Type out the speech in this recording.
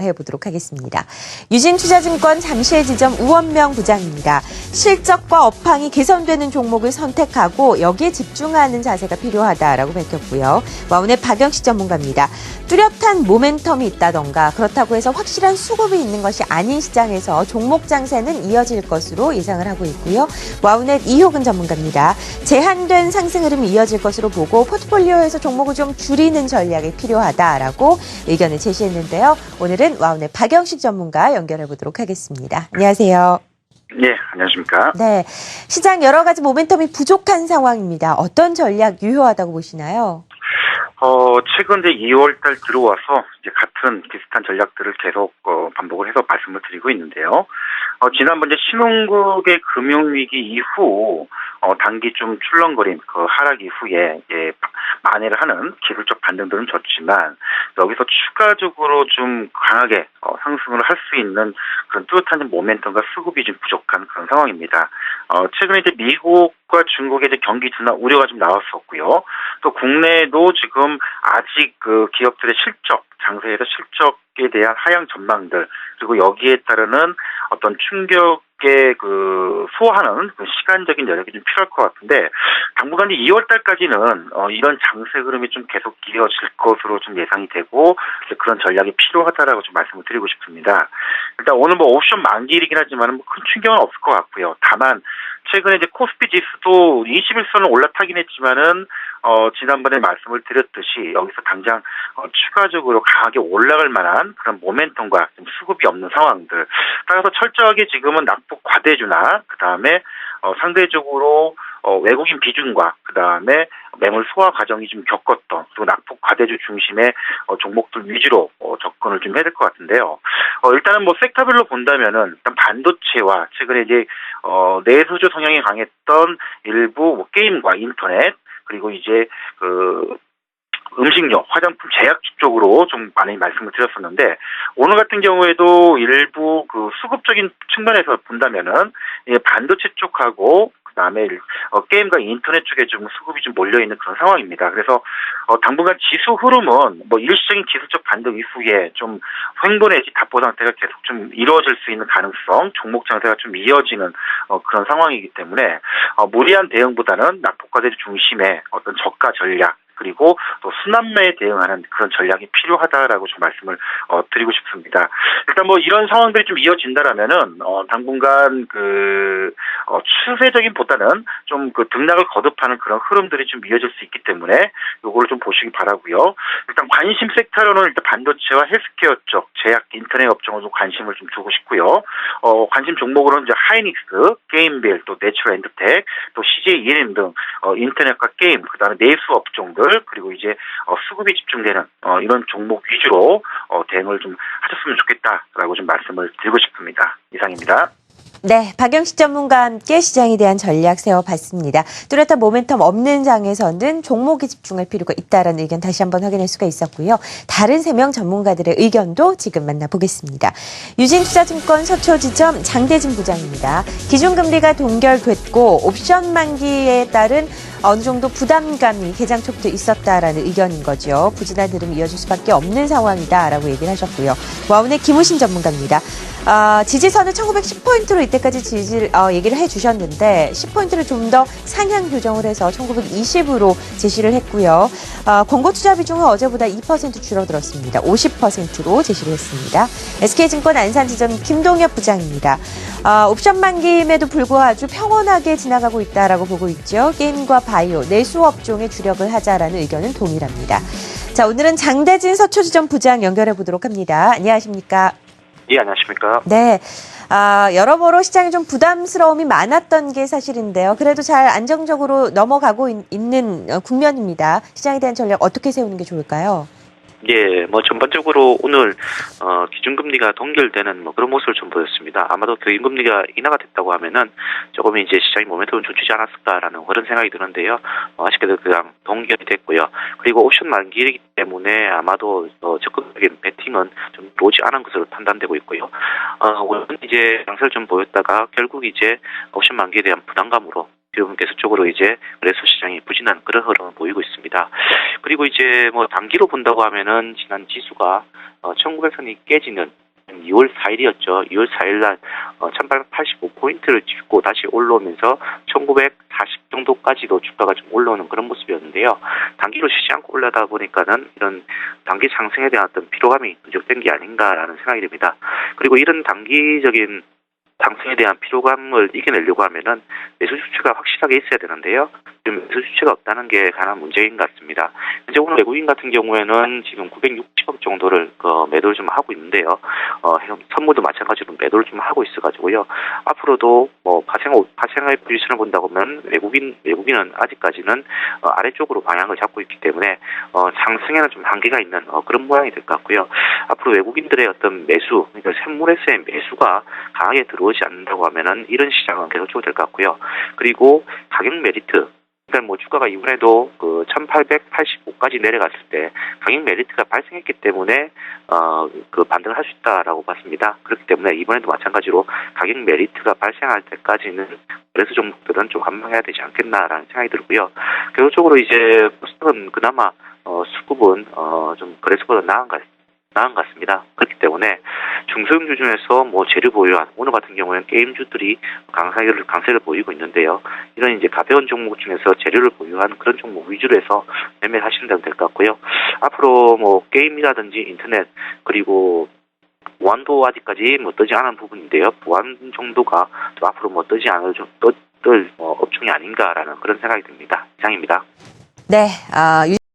해보도록 하겠습니다. 유진투자증권 잠실 지점 우원명 부장입니다. 실적과 업황이 개선되는 종목을 선택하고 여기에 집중하는 자세가 필요하다라고 밝혔고요. 와운의 박영식 전문가입니다. 뚜렷한 모멘텀이 있다던가 그렇다고 해서 확실한 수급이 있는 것이 아닌 시장에서 종목 장세는 이어질 것으로 예상을 하고 있고요. 와운의 이효근 전문가입니다. 제한된 상승 흐름이 이어질 것으로 보고 포트폴리오에서 종목을 좀 줄이는 전략이 필요하다라고 의견을 제시했는데요. 오늘은 와운의 박영식 전문가 연결해 보도록 하겠습니다. 안녕하세요. 네, 안녕하십니까. 네, 시장 여러 가지 모멘텀이 부족한 상황입니다. 어떤 전략 유효하다고 보시나요? 최근 이제 2월 달 들어와서 이제 같은 비슷한 전략들을 계속 반복을 해서 말씀을 드리고 있는데요. 지난번 이제 신흥국의 금융위기 이후 단기 좀 출렁거린 그 하락 이후에 만회를 하는 기술적 반등들은 좋지만 여기서 추가적으로 좀 강하게 상승을 할 수 있는 그런 뚜렷한 모멘텀과 수급이 좀 부족한 그런 상황입니다. 최근에 이제 미국과 중국의 이제 경기 둔화 우려가 좀 나왔었고요. 또 국내에도 지금 아직 그 기업들의 실적, 장세에서 실적에 대한 하향 전망들 그리고 여기에 따르는 어떤 충격에 소화하는 그 시간적인 여력이 좀 필요할 것 같은데 당분간 2월 달까지는 이런 장세 흐름이 좀 계속 이어질 것으로 좀 예상이 되고 그런 전략이 필요하다라고 좀 말씀을 드리고 싶습니다. 일단 오늘 옵션 만기일이긴 하지만 큰 충격은 없을 것 같고요. 다만 최근에 이제 코스피 지수도 21선을 올라타긴 했지만은 지난번에 말씀을 드렸듯이 여기서 당장 추가적으로 강하게 올라갈 만한 그런 모멘텀과 좀 수급이 없는 상황들. 따라서 철저하게 지금은 낙폭 과대주나 그다음에 상대적으로 외국인 비중과 그다음에 매물 소화 과정이 좀 겪었던 그리고 낙폭 과대주 중심의 종목들 위주로 접근을 좀 해야 될 것 같은데요. 일단은 섹터별로 본다면은 일단 반도체와 최근에 이제 내수주 성향이 강했던 일부 게임과 인터넷 그리고 이제 음식료, 화장품, 제약주 쪽으로 좀 많이 말씀을 드렸었는데 오늘 같은 경우에도 일부 수급적인 측면에서 본다면은 반도체 쪽하고 그다음에 게임과 인터넷 쪽에 좀 수급이 좀 몰려 있는 그런 상황입니다. 그래서 당분간 지수 흐름은 일시적인 기술적 반등 이후에 좀 횡보 내지 답보 상태가 계속 좀 이루어질 수 있는 가능성, 종목 장세가 좀 이어지는 그런 상황이기 때문에 무리한 대응보다는 낙폭과대주 중심의 어떤 저가 전략 그리고 또 순환매에 대응하는 그런 전략이 필요하다라고 좀 말씀을 드리고 싶습니다. 일단 이런 상황들이 좀 이어진다라면은 당분간 추세적인보다는 좀 등락을 거듭하는 그런 흐름들이 좀 이어질 수 있기 때문에 요거를 좀 보시기 바라고요. 일단 관심 섹터로는 일단 반도체와 헬스케어 쪽, 제약, 인터넷 업종을 좀 관심을 좀 두고 싶고요. 관심 종목으로는 이제 하이닉스, 게임빌, 또 내추럴 엔드텍, 또 CJ ENM 등 인터넷과 게임, 그다음에 내수 업종들 그리고 이제 수급이 집중되는 이런 종목 위주로 대응을 좀 하셨으면 좋겠다라고 좀 말씀을 드리고 싶습니다. 이상입니다. 네, 박영식 전문가와 함께 시장에 대한 전략 세워봤습니다. 뚜렷한 모멘텀 없는 장에서는 종목에 집중할 필요가 있다라는 의견 다시 한번 확인할 수가 있었고요. 다른 3명 전문가들의 의견도 지금 만나보겠습니다. 유진투자증권 서초지점 장대진 부장입니다. 기준금리가 동결됐고 옵션 만기에 따른 어느 정도 부담감이 개장 초부터 있었다라는 의견인 거죠. 부진한 흐름이 이어질 수밖에 없는 상황이다라고 얘기를 하셨고요. 와운의 김우신 전문가입니다. 지지선을 1910포인트로 이때까지 얘기를 해주셨는데 10포인트를 좀 더 상향 교정을 해서 1920으로 제시를 했고요. 권고 투자 비중은 어제보다 2% 줄어들었습니다. 50%로 제시를 했습니다. SK증권 안산지점 김동엽 부장입니다. 옵션 만기임에도 불구하고 아주 평온하게 지나가고 있다라고 보고 있죠. 게임과 바이오, 내수 업종에 주력을 하자라는 의견은 동일합니다. 자, 오늘은 장대진 서초지점 부장 연결해 보도록 합니다. 안녕하십니까? 예, 안녕하십니까? 네. 여러모로 시장에 좀 부담스러움이 많았던 게 사실인데요. 그래도 잘 안정적으로 넘어가고 있는 국면입니다. 시장에 대한 전략 어떻게 세우는 게 좋을까요? 예, 전반적으로 오늘 기준금리가 동결되는 그런 모습을 좀 보였습니다. 아마도 교인금리가 인하가 됐다고 하면은 조금 이제 시장이 모멘텀을 좀 주지 않았을까라는 그런 생각이 드는데요. 아쉽게도 그냥 동결이 됐고요. 그리고 옵션 만기이기 때문에 아마도 적극적인 베팅은 좀 오지 않은 것으로 판단되고 있고요. 오늘 이제 양세를 좀 보였다가 결국 이제 옵션 만기에 대한 부담감으로 지금 계속적으로 이제 거래소 시장이 부진한 그런 흐름을 보이고 있습니다. 그리고 이제 뭐 단기로 본다고 하면은 지난 지수가 1900선이 깨지는 2월 4일이었죠. 2월 4일 날 1885포인트를 찍고 다시 올라오면서 1940 정도까지도 주가가 좀 올라오는 그런 모습이었는데요. 단기로 쉬지 않고 올라다 보니까는 이런 단기 상승에 대한 어떤 피로감이 누적된 게 아닌가라는 생각이 듭니다. 그리고 이런 단기적인 상승에 대한 피로감을 이겨내려고 하면은 매수 주체가 확실하게 있어야 되는데요. 지금 매수 주체가 없다는 게 가장 문제인 것 같습니다. 현재 오늘 외국인 같은 경우에는 지금 960억 정도를 매도를 좀 하고 있는데요. 선물도 마찬가지로 매도를 좀 하고 있어가지고요. 앞으로도 뭐 파생의 포지션을 본다고 하면 외국인은 아직까지는 아래쪽으로 방향을 잡고 있기 때문에 상승에는 좀 한계가 있는 그런 모양이 될 것 같고요. 앞으로 외국인들의 어떤 매수, 그러니까 샘물에서의 매수가 강하게 들어오지 않는다고 하면은 이런 시장은 계속적으로 될 것 같고요. 그리고 가격 메리트, 그러니까 뭐 주가가 이번에도 1885까지 내려갔을 때 가격 메리트가 발생했기 때문에 반등을 할 수 있다라고 봤습니다. 그렇기 때문에 이번에도 마찬가지로 가격 메리트가 발생할 때까지는 거래소 종목들은 좀 관망해야 되지 않겠나라는 생각이 들고요. 결론적으로 이제 코스닥은 그나마 수급은 좀 거래소보다 나은 것 같습니다. 그렇기 때문에 중소형주 중에서 뭐 재료 보유한 오늘 같은 경우에는 게임주들이 강세를 보이고 있는데요. 이런 이제 가벼운 종목 중에서 재료를 보유한 그런 종목 위주로 해서 매매를 하시는 데는 될 것 같고요. 앞으로 뭐 게임이라든지 인터넷 그리고 보안도 아직까지 뭐 뜨지 않은 부분인데요. 보안 정도가 또 앞으로 뭐 뜨지 않을 업종이 아닌가라는 그런 생각이 듭니다. 이상입니다. 네,